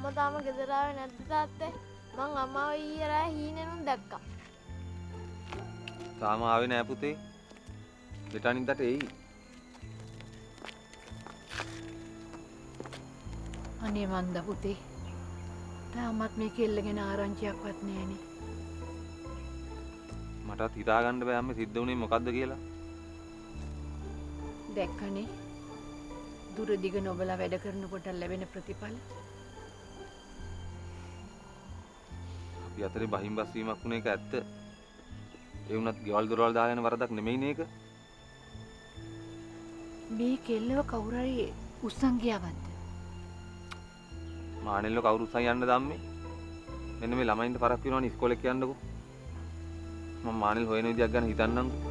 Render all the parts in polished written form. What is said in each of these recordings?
අම්මා තාම ගෙදර ආවේ නැද්ද තාත්තේ? මං අම්මාව ඊයේ රෑ හීනෙනුත් දැක්කා. තාම ආවේ නෑ පුතේ. හෙට අනිද්දාට එයි. අනේ මන්ද පුතේ. තාමත් මේ කෙල්ලගෙන ආරංචියක්වත් නෑනේ. මටත් හිතා ගන්න බෑ අම්මේ සිද්ධ වුණේ මොකද්ද කියලා. දැක්කනේ. දුර දිග නොබලා වැඩ කරනකොට ලැබෙන ප්‍රතිඵල. අපි අතරේ බහින් බස් වීමක් වුණ එක ඇත්ත. ඒ වුණත් ගෙවල් දොරවල් දාගෙන වරදක් නෙමෙයිනේ ඒක. මේ කෙල්ලව කවුරු හරි උස්සන් ගියවද? මානෙල්ල කවුරු උස්සන් යන්න දම්මේ. මෙන්න මේ ළමයින්ට පරක් වෙනවනේ ඉස්කෝලේ කියන්නකෝ. මම මානෙල් හොයන විදියක් ගැන හිතන්නම්කෝ.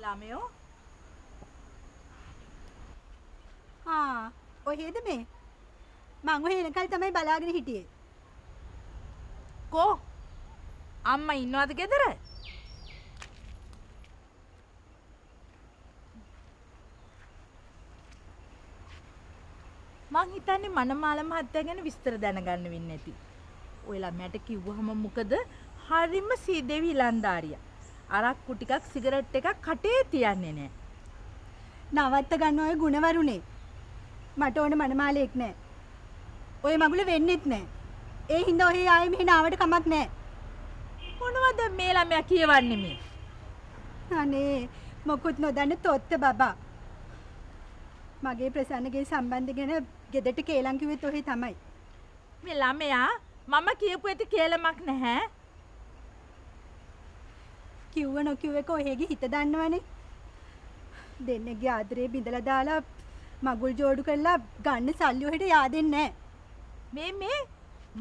ළමයෝ ඔහෙද මේ මං ඔහෙ එනකල් තමයි බලාගෙන හිටියේ කෝ අම්මා ඉන්නවද ගෙදර? මං හිතන්නේ මනමාල මහත්තයා ගැන විස්තර දැනගන්න වෙන්නේ නැති. ඔය ළමයට කිව්වහම මොකද? හරිම සීදෙවි ඉලන්දාරියා. අරක්කු ටිකක් සිගරට් එකක් කටේ තියන්නේ නැහැ. නවත්ත ගන්න ඔය ගුණවරුනේ. මට ඕන මනමාලෙක් නෑ. ඔය මගුල වෙන්නෙත් නෑ. ඒ හින්දා ඔහේ ආයේ මෙහෙ නාවට කමක් නෑ. මොනවද මේ ළමයා කියවන්නේ මේ? අනේ මොකුත් නොදන්න තොත්ත බබා. මගේ ප්‍රසන්නගේ සම්බන්ධ ගැන ගෙදරට කේලම් කිව්වෙත් ඔහේ තමයි. මේ ළමයා මම කියපු ඇති කේලමක් නැහැ. කිව්ව නොකිව්ව එක ඔහෙගේ හිත දන්නවනේ. දෙන්නගේ ආදරේ බිඳලා දාලා මගුල් ජෝඩු කරලා ගන්න සල්ලි ඔහෙට yaadෙන්නේ නැහැ. මේ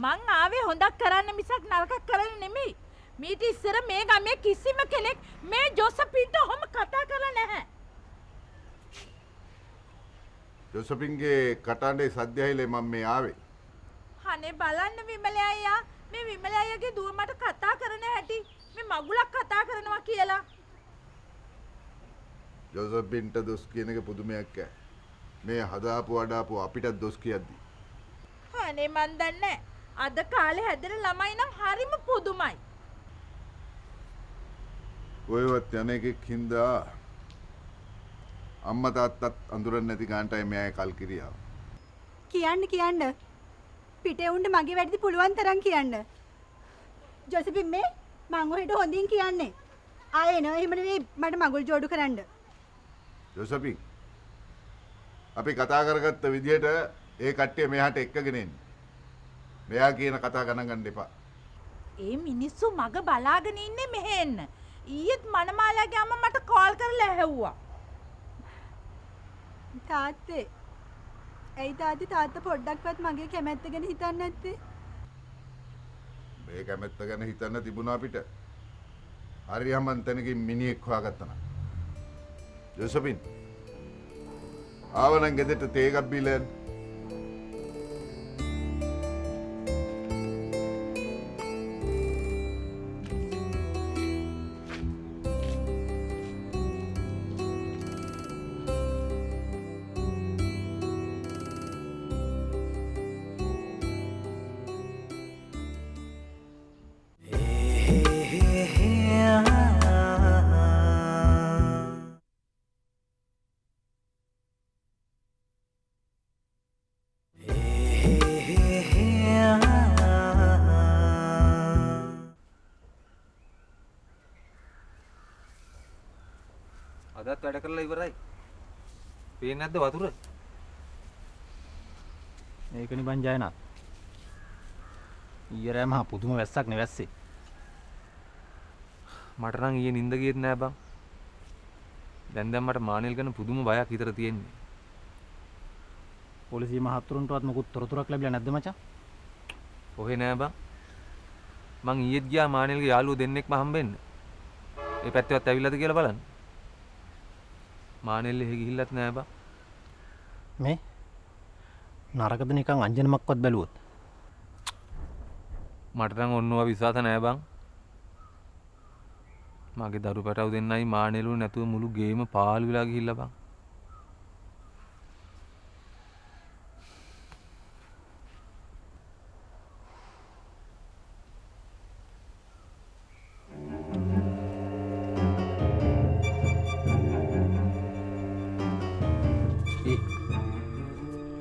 මං ආවේ හොඳක් කරන්න මිසක් නරකක් කරන්න නෙමෙයි. මීට ඉස්සර මේ ගමේ කිසිම කෙනෙක් මේ ජොසපින්ට ඔහොම කතා කරලා නැහැ. ජොසපින්ගේ කටහඬේ සද්ද ඇහිලේ මම මේ ආවේ. අනේ බලන්න විමල අයියා මේ විමල අයියාගේ දුව මට කතා කරන හැටි මේ මගුලක් කතා කරනවා කියලා. ජොසපින්ට දොස් කියන එක පුදුමයක් ඈ. මේ හදාපු වඩාපු අපිටත් දොස් කියද්දි. අනේ මන් දන්නේ අද කාලේ හැදෙන ළමයි නම් හරිම පුදුමයි. ඔයවත් යන එකෙක් හින්දා අම්මා තාත්තත් අඳුරන්නේ නැති ගානටයි මෙයා කල්කිරියාව. කියන්න පිටේ උන්ට මගේ වැඩිද පුළුවන් තරම් කියන්න. ජොසපින් මේ මං ඔහෙට හොඳින් කියන්නේ. ආයේ එනවා එහෙම නෙවෙයි මට මගුල් ජෝඩු කරන්න. ජොසපින් අපි කතා කරගත්ත විදිහට ඒ කට්ටිය මෙහාට එක්කගෙන එන්න. මෙයා කියන කතා ගණන් ගන්න එපා. ඒ මිනිස්සු මග බලාගෙන ඉන්නේ මෙහෙ එන්න. ඊයේත් මනමාලාගේ අම්මා මට කෝල් කරලා ඇහුවා. තාත්තේ ඇයි තාත්තා පොඩ්ඩක්වත් මගේ කැමැත්ත ගැන හිතන්නේ නැත්තේ? මේ කැමැත්ත ගැන හිතන්න තිබුණා අපිට. හරියම තැනකින් මිනිහෙක් හොයාගත්තා නම්. ජොසපින් ආවනම් ගෙදරට තේ එකක් බීලා යන්න. අදත් වැඩ කරලා ඉවරයි. පේන්නේ නැද්ද වතුර? ඒකනි බං ජයනාත්. ඊයේ රෑ මහා පුදුම වැස්සක් නේ වැස්සේ. මට නම් ඊයේ නිින්ද ගියෙත් නෑ බං. දැන් මට මානෙල් ගැන පුදුම බයක් හිතට තියෙන්නේ. පොලිසිය මහත්තුරුන්ටවත් මොකුත් තොරතුරක් ලැබිලා නැද්ද මචං? ඔහෙ නෑ බං. මං ඊයේත් ගියා මානෙල්ගේ යාළුවෝ දෙන්නෙක්ම හම්බෙන්න. ඒ පැත්තේවත් ඇවිල්ලාද කියලා බලන්න. මානෙල් එහෙ ගිහිල්ලත් නෑ බං. මේ නරකද නිකන් අංජනමක්වත් බැලුවොත්. මට නම් ඔන්නවා විශ්වාස නෑ බං. මගේ දරු පැටව දෙන්නයි මානෙලු නැතුව මුළු ගේම පාළු වෙලා ගිහිල්ලා බං.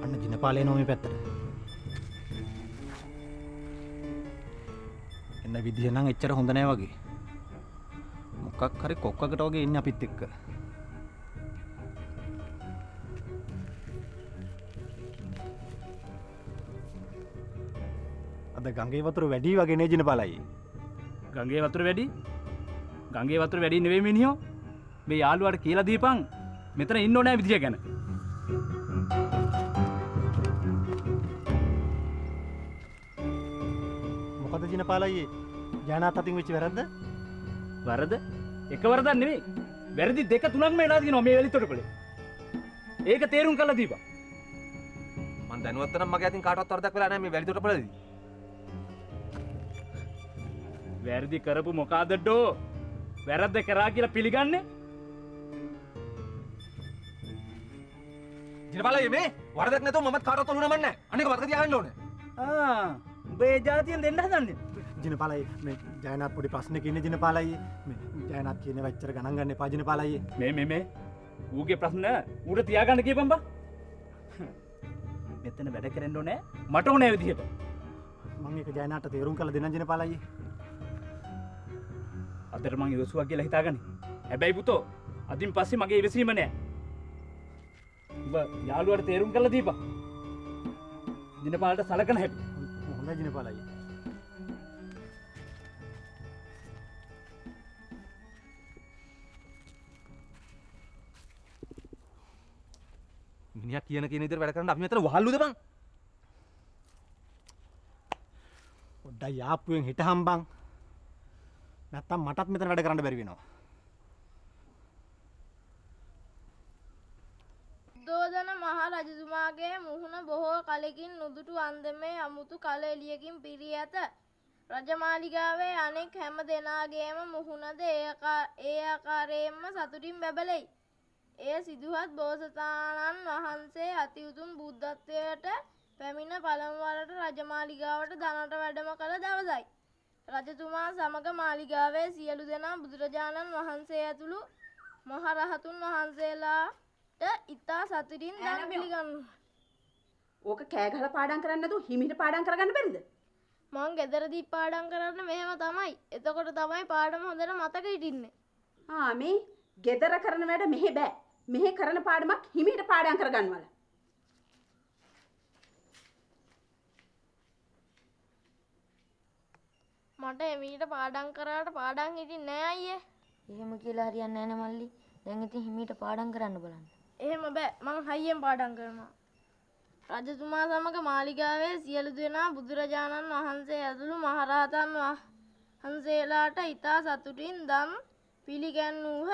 අන්න දිනපාලේ නෝ මේ පැත්තට. එන්න විදිය නම් එච්චර හොඳ නෑ වගේ. මොකක් හරි කොක්කකට වගේ ඉන්නේ අපිත් එක්ක. අද ගංගේ වතුර වැඩි වගේ නේ දිනපාලයි. ගංගේ වතුර වැඩි? ගංගේ වතුර වැඩි නෙවෙයි මිනිහෝ. මේ යාළුවාට කියලා දීපන් මෙතන ඉන්න ඕනෑ විදිය ගැන. මොකද දිනපාලයි ජයනාත් අතින් වෙච්ච වැරද්ද? වරද? එක වරදක් නෙවෙයි. වැරදි දෙක තුනක්ම එලා තියෙනවා මේ වෙලිතොටපලේ. ඒක තේරුම් කරලා දීපන්. මං දැනුවත් නම් මගේ අතින් කාටවත් වරදක් වෙලා නෑ මේ වැලි තොටපළේදී. වැරදි කරපු මොකාදඩෝ? වැරද්ද කරා කියලා පිළිගන්නේ? දිනපාලයි මේ වරදක් නැතුව මමත් කාටවත් ඔලු නමන්නේ නෑ. අනේක වරද තියාගන්න ඕනේ. උඹේ ජාතියෙන් දෙන්න හදන්නේ. දිනපාලයි මේ ජයනාත් පොඩි ප්‍රශ්නයක් ඉන්නේ දිනපාලයි. මේ ජයනාත් කියන වච්චර ගණන් ගන්න එපා දිනපාලයි. මේ ඌගේ ප්‍රශ්න ඌට තියාගන්න කියපන් බා. මෙතන වැඩ කරන්න ඕනේ මට ඕනේ විදිහට. මම ඒක ජයනාට තේරුම් කරලා දෙන්න දිනපාලයි. අදට මං ඉවසුවා කියලා හිතාගන්නේ. හැබැයි පුතෝ අදින් පස්සේ මගේ ඉවසීම නෑ. උඹ යාළුවාට තේරුම් කරලා දීපන්. දිනපාලට සලකන හැටි. හොඳයි දිනපාලයි. මිනිහා කියන විදිහට වැඩ කරන්න අපි මෙතන වහල්ලුද බං? පොඩ්ඩක් යාප්පුවෙන් හිටහම් බං. නැත්තම් මටත් මෙතන වැඩ කරන්න බැරි වෙනවා. දෝදන මහ රජතුමාගේ මුහුණ බොහෝ කලකින් නුදුටු අන්දමේ අමුතු කල එළියකින් පිරී ඇත. රජමාලිගාවේ අනෙක් හැම දෙනාගේම මුහුණද ඒ ආකාරයෙන්ම සතුටින් බැබලෙයි. එය සිදුහත් බෝසතාණන් වහන්සේ අති උතුම් බුද්ධත්වයට පැමිණ පළමු වරට රජමාලිගාවට දනට වැඩම කළ දවසයි. රජතුමා සමග මාලිගාවේ සියලු දෙනා බුදුරජාණන් වහන්සේ ඇතුළු මහරහතුන් වහන්සේලාට ඉතා සතුටින් දන් පිළිගන්නවා. ඕක කෑ ගහලා පාඩම් කරන්නේ නැතුව හිමිට පාඩම් කරගන්න බැරිද? මං ගෙදරදී පාඩම් කරන්න මෙහෙම තමයි. එතකොට තමයි පාඩම හොඳට මතක හිටින්නේ. මේ ගෙදර කරන වැඩ මෙහෙ බෑ. මෙහෙ කරන පාඩමක් හිමිට පාඩම් කරගන්නවල. මට එමීට පාඩම් කරාට පාඩම් හිටින්නේ නෑ අයියේ. එහෙම කියලා හරියන්නේ නැහැ නේ මල්ලි. දැන් ඉතින් හිමීට පාඩම් කරන්න බලන්න. එහෙම බෑ. මං හයියෙන් පාඩම් කරනවා. රජතුමා සමග මාලිගාවේ සියලු දෙනා බුදුරජාණන් වහන්සේ ඇතුළු මහරහතන් වහන්සේලාට ඉතා සතුටින් දම් පිළිගැන්වූහ.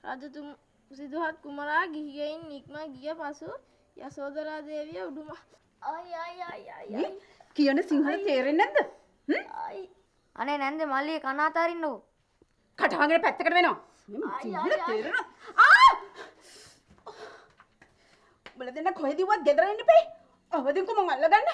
රජතුම සිදුහත් කුමරා ගිහිගෙයින් නික්ම ගිය පසු යසෝදරා දේවිය උඩුම කියන සිංහල තේරෙන්නේ නැද්ද? අනේ නැන්ද මල්ලි කන අතාරින්නකෝ. කටවගෙන පැත්තකට වෙනවා. සිංහල තේරෙනවා. උඹලා දෙන්න කොහෙද ඉවත් ගෙදර ඉන්න බෑ. අවදින්කෝ මං අල්ලගන්න.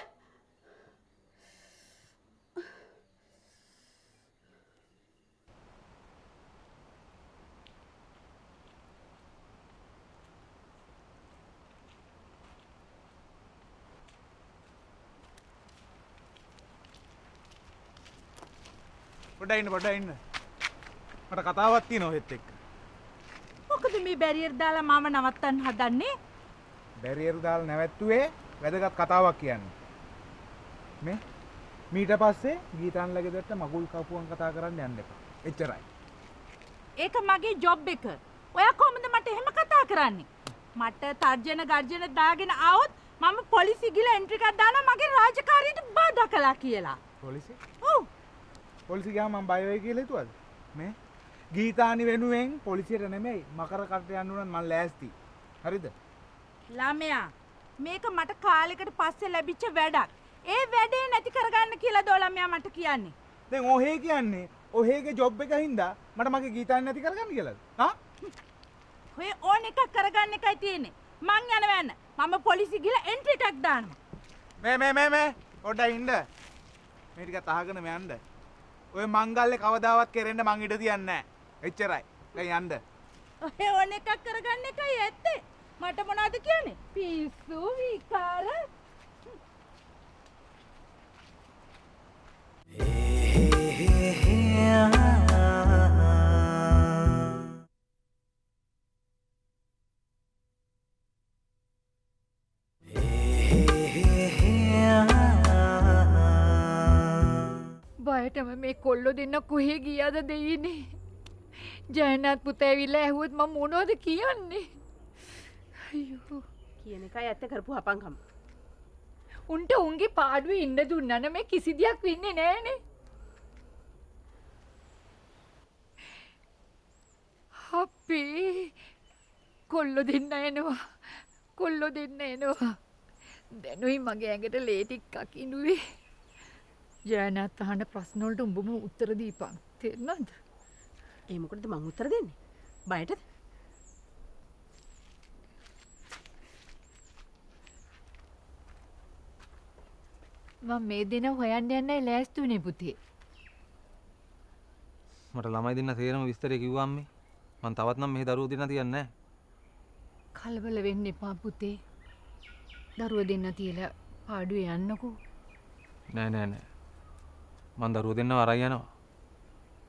පොඩ්ඩක් ඉන්න. මට කතාවක් තියෙනවා ඔහෙත් එක්ක. මොකද මේ බැරියර් දාලා මාව නවත්තන්න හදන්නේ? බැරියර් දාලා නැවැත්තුවේ වැදගත් කතාවක් කියන්න. මේ මීට පස්සේ ගීතාන්ලා ගෙදරට මගුල් කපුවන් කතා කරන්න යන්න එපා. එච්චරයි. ඒක මගේ ජොබ් එක. ඔයා කොහොමද මට එහෙම කතා කරන්නේ? මට තර්ජන ගර්ජන දාගෙන ආවොත් මම පොලිසිය ගිහලා එන්ට්‍රි එකක් දානවා මගේ රාජකාරියට බාධා කළා කියලා. පොලිසිය? ඔව්. පොලිසිය ගියාම මම බය වෙයි කියලා හිතුවද? මේ ගීතානි වෙනුවෙන් පොලිසියට නෙමෙයි මකර කටට යන්න උනත් මම ලෑස්ති. හරිද? ළමයා මේක මට කාලෙකට පස්සේ ලැබිච්ච වැඩක්. ඒ වැඩේ නැති කරගන්න කියලා දෝ ළමයා මට කියන්නේ. දැන් ඔහේ කියන්නේ ඔහේගේ ජොබ් එක හින්දා මට මගේ ගීතානි නැති කරගන්න කියලාද? හා? ඔය ඕන එකක් කරගන්න එකයි තියෙන්නේ. මං යනවා යන්න. මම පොලිසිය ගිහලා එන්ට්‍රි එකක් දානවා. මේ පොඩ්ඩක් ඉන්න. මේ ටික තහගෙන යන්න. ඔය මංගල්ලේ කවදාවත් කෙරෙන්න මං ඉඩ තියන්නේ නැහැ. එච්චරයි. දැන් යන්න. ඔය ඕන එකක් කරගන්න එකයි ඇත්තේ. මට මොනවද කියන්නේ? පිස්සු විකාර. බයටම මේ කොල්ලෝ දෙන්න කොහේ ගියාද දෙයිනේ. ජයනාත් පුතා ඇවිල්ලා ඇහුවොත් මම මොනවද කියන්නේ? අයියෝ. කියන එකයි ඇත්ත කරපු හපංකම. උන්ට උන්ගේ පාඩුවේ ඉන්න දුන්නා නම් මේ කිසි දෙයක් වෙන්නේ නෑනේ. අපේ කොල්ලෝ දෙන්න එනවා. කොල්ලෝ දෙන්න එනවා. දැනුයි මගේ ඇඟට ලේ ටිකක් ඉඳුවේ. ජයනාත් අහන ප්‍රශ්න වලට උඹම උත්තර දීපන්. තේරෙනවද? ඒ මොකටද මං උත්තර දෙන්නේ? බයටද? මම මේ දින හොයන්න යන්නයි ලෑස්තුනේ පුතේ. මට ළමයි දෙන්න තේරම විස්තරය කිව්වා අම්මේ. මං තවත් නම් මෙහෙ දරුවෝ දෙන්න තියන්නේ නැහැ. කලබල වෙන්න එපා පුතේ. දරුවෝ දෙන්න තියලා පාඩුවේ යන්නකෝ. නෑ. මං දරුවෝ දෙන්නව අරන් යනවා.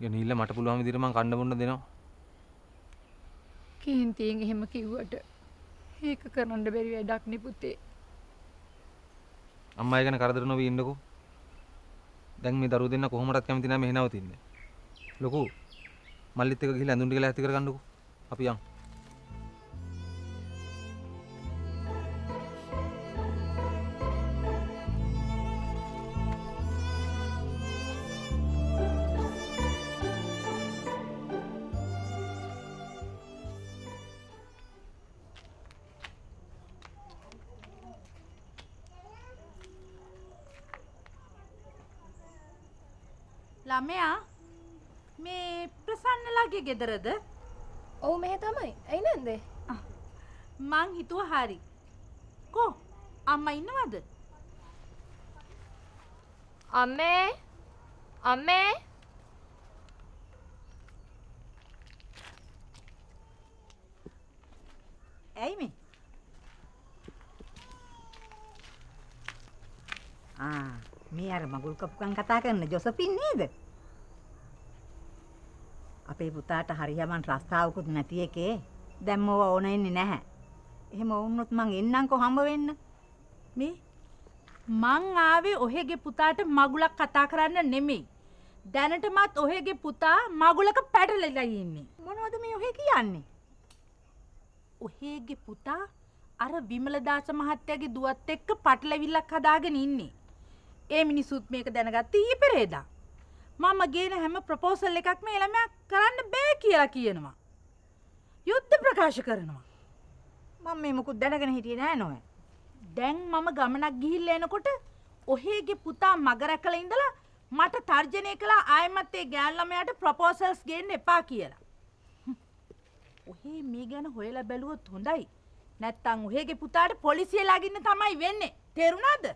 ගෙනිහිල්ල මට පුළුවන් විදිහට මං කන්න බොන්න දෙනවා. කේන්තියෙන් එහෙම කිව්වට ඒක කරන්න බැරි වැඩක් නේ පුතේ. අම්මා ගැන කරදර නොවී ඉන්නකෝ. දැන් මේ දරුවෝ දෙන්න කොහොමදත් කැමති නැහැ මෙහෙ නවතින්නේ. ලොකු මල්ලිත් එක ගිහලා ඇඳුම් ටික ලෑස්ති කරගන්නකෝ. අපි යන්. ළමයා මේ ප්‍රසන්නලාගේ ගෙදරද? ඔව් මෙහෙ තමයි. ඇයි නැන්ද? මං හිතුවා හරි. කො අම්මා ඉන්නවද? අම්මේ අම්මේ ඇයි මේ? මේ අර මගුල් කපුකන් කතා කරන ජොසපින් නේද? අපේ පුතාට හරියමන් රස්තාවකුත් නැති එකේ දැන් මොව ඕන ඉන්නේ නැහැ. එහෙම වුණොත් මං එන්නම්කෝ හම්බ වෙන්න. මේ මං ආවේ ඔහෙගේ පුතාට මගුලක් කතා කරන්න නෙමෙයි. දැනටමත් ඔහෙගේ පුතා මගුලක පැටලෙලා ඉන්නේ. මොනවද මේ ඔහෙ කියන්නේ? ඔහෙගේ පුතා අර විමලදාස මහත්තයාගේ දුවත් එක්ක පටලවිල්ලක් හදාගෙන ඉන්නේ. ඒ මිනිසුත් මේක දැනගත්තේ ඊයේ පෙරේදා. මම ගේන හැම ප්‍රොපෝසල් එකක්ම ඒ ළමයා කරන්න බෑ කියලා කියනවා. යුද්ධ ප්‍රකාශ කරනවා. මම මේ මොකුත් දැනගෙන හිටියේ නෑ නෝය. දැන් මම ගමනක් ගිහිල්ලා එනකොට ඔහෙගේ පුතා මග රැකලා ඉඳලා මට තර්ජනය කළා ආයෙමත් ඒ ගෑන් ළමයාට ප්‍රොපෝසල්ස් ගේන්න එපා කියලා. ඔහේ මේ ගැන හොයලා බැලුවොත් හොඳයි. නැත්තම් ඔහෙගේ පුතාට පොලිසිය ළඟින්න තමයි වෙන්නේ. තේරුණාද?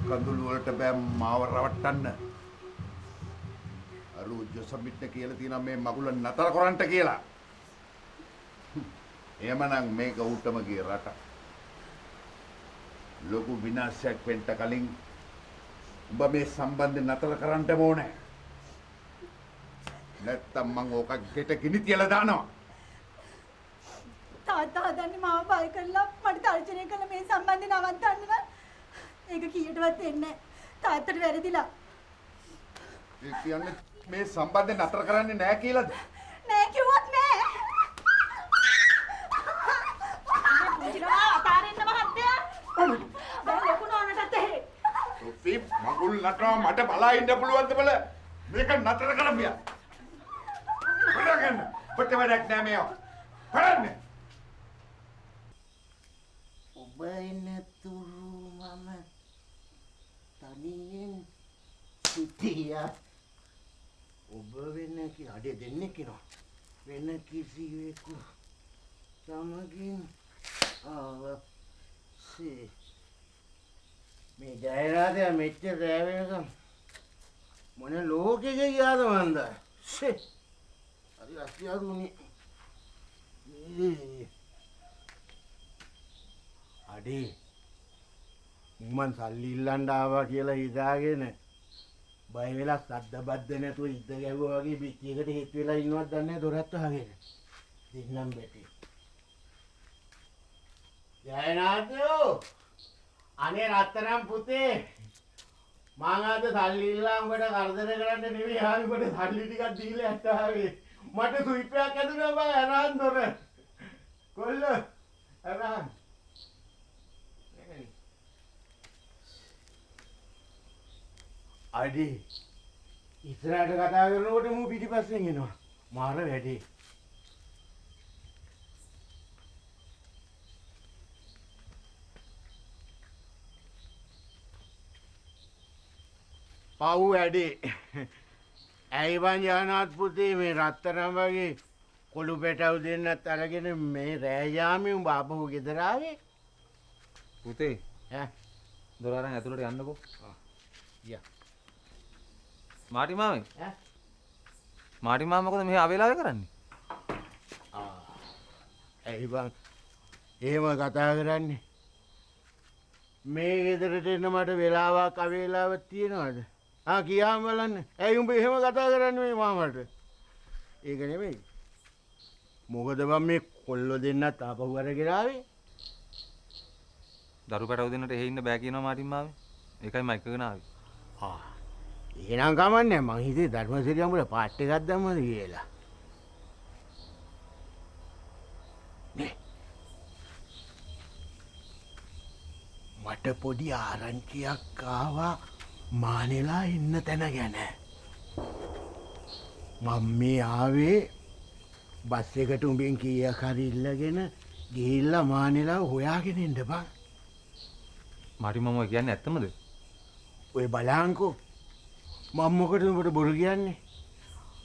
කඳුළු වලට බෑ මාව රවට්ටන්න. අර ජොසපිට කියලා තියෙනවා මේ මගුල නතර කරන්න කියලා. එහෙමනම් මේක ඌටම ගිය රට. ලොකු විනාශයක් වෙන්න කලින් උඹ මේ සම්බන්ධය නතර කරන්න ඕනේ. නැත්තම් මං ඕක ගෙට ගිනි තියලා දානවා. තාත්තා හදන්නේ මාව බය කරලා මට තර්ජනය කළ මේ සම්බන්ධය නවත්තන්න නම් ඒක කීයටවත් එන්නේ නැහැ. තාත්තට වැරදිලා. ඒ කියන්නේ මේ සම්බන්ධය නතර කරන්නේ නැහැ කියලාද? නෑ කිව්වත් නෑ. පුංචිනවා අතාරින්න මහත්තයා. දැන් ලොකු නෝනටත් එහෙ. සොෆි මගුල් නටනවා මට බලා ඉන්න පුළුවන්ද බල? මේක නතර කරපියා. පඩගන්න. පොට වැඩක් නෑ මේවා. පඩන්න. ඔබ එනතුරු මම තනියෙන් සිටියා. ඔබ වෙන අඩේ දෙන්නේ කිනවා. වෙන කිසිවෙකු සමගින් ආවසේ මේ ජයරාජය මෙච්චර රෑ වෙනකම් මොන ලෝකෙක ගියාද මන්ද? ෂේ. හරි අස්තියාදුනේ. අඩේ මං සල්ලි ඉල්ලන්න ආවා කියලා හිතාගෙන බය වෙලා සද්ද බද්ද නැතුව ඉද්ද ගැව්වා වගේ පිටියකට හිට වෙලා ඉන්නවත් දන්නේ නැහැ දොරත් වහගෙන. දෙන්නම් බැටි. ජයනාථයෝ අනේ රත්තරන් පුතේ මං අද සල්ලි ඉල්ලලා උඹට කරදර කරන්න නෙවෙයි ආවි උඹට සල්ලි ටිකක් දීලා ඇත්තාවේ. මට සුයිපයක් ඇදුනා බෑ අරන් දොර. කොල්ල අරන් අඩේ ඉස්සරහට කතා කරනකොට මූ පිටිපස්සෙන් එනවා. මාර වැඩේ. පව් වැඩේ. ඇයි වන් ජානාත් පුතේ මේ රත්තරන් වගේ කොළු පැටව් දෙන්නත් අරගෙන මේ රෑ යාමේ උඹ ආපහු ගෙදර ආවේ? පුතේ ඈ දොර අරන් ඇතුළට යන්නකෝ. ගියා. මාටි මාමේ ඈ මාටි මාම මොකද මෙහි ආවෙලාවේ කරන්නේ? ඇයි බං එහෙම කතා කරන්නේ? මේ ගෙදරට එන්න මට වෙලාවක් අවේලාවක් තියෙනවද? කියාම බලන්න. ඇයි උඹ එහෙම කතා කරන්නේ මේ මාමට? ඒක නෙමෙයි. මොකද බං මේ කොල්ලෝ දෙන්නත් ආපහු අරගෙන ආවේ? දරු පැටව දෙන්නට එහෙ ඉන්න බෑ කියනවා මාටි මාමේ. ඒකයි මම එක්කගෙන ආවේ. එහෙනම් කමන්නේ මං හිතේ ධර්මසිරි අඹට පාට් එකක් දැම්මද කියලා. නේ මට පොඩි ආරංචියක් ආවා මානෙලා ඉන්න තැන ගැන. මම මේ ආවේ බස් එකට උඹෙන් කීයක් හරි ඉල්ලගෙන ගිහිල්ලා මානෙලා හොයාගෙන එන්න බං. මාටි මාම ඔය කියන්නේ ඇත්තමද? ඔය බලංකෝ මම මොකටද උඹට බොරු කියන්නේ?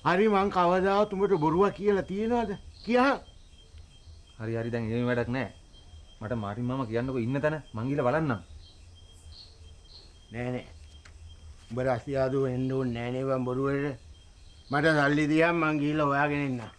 හරි මං කවදාවත් උඹට බොරුවක් කියලා තියනවද? කියහන්. හරි හරි දැන් එහෙම වැඩක් නැහැ. මට මාටි මාම කියන්නකෝ ඉන්න තැන මං ගිහලා බලන්නම්. නෑ නෑ. උඹ රස්තියාදු වෙන්න ඕනේ නෑ නේ බං බොරුවට. මට සල්ලි දියම් මං ගිහලා හොයාගෙන එන්නම්.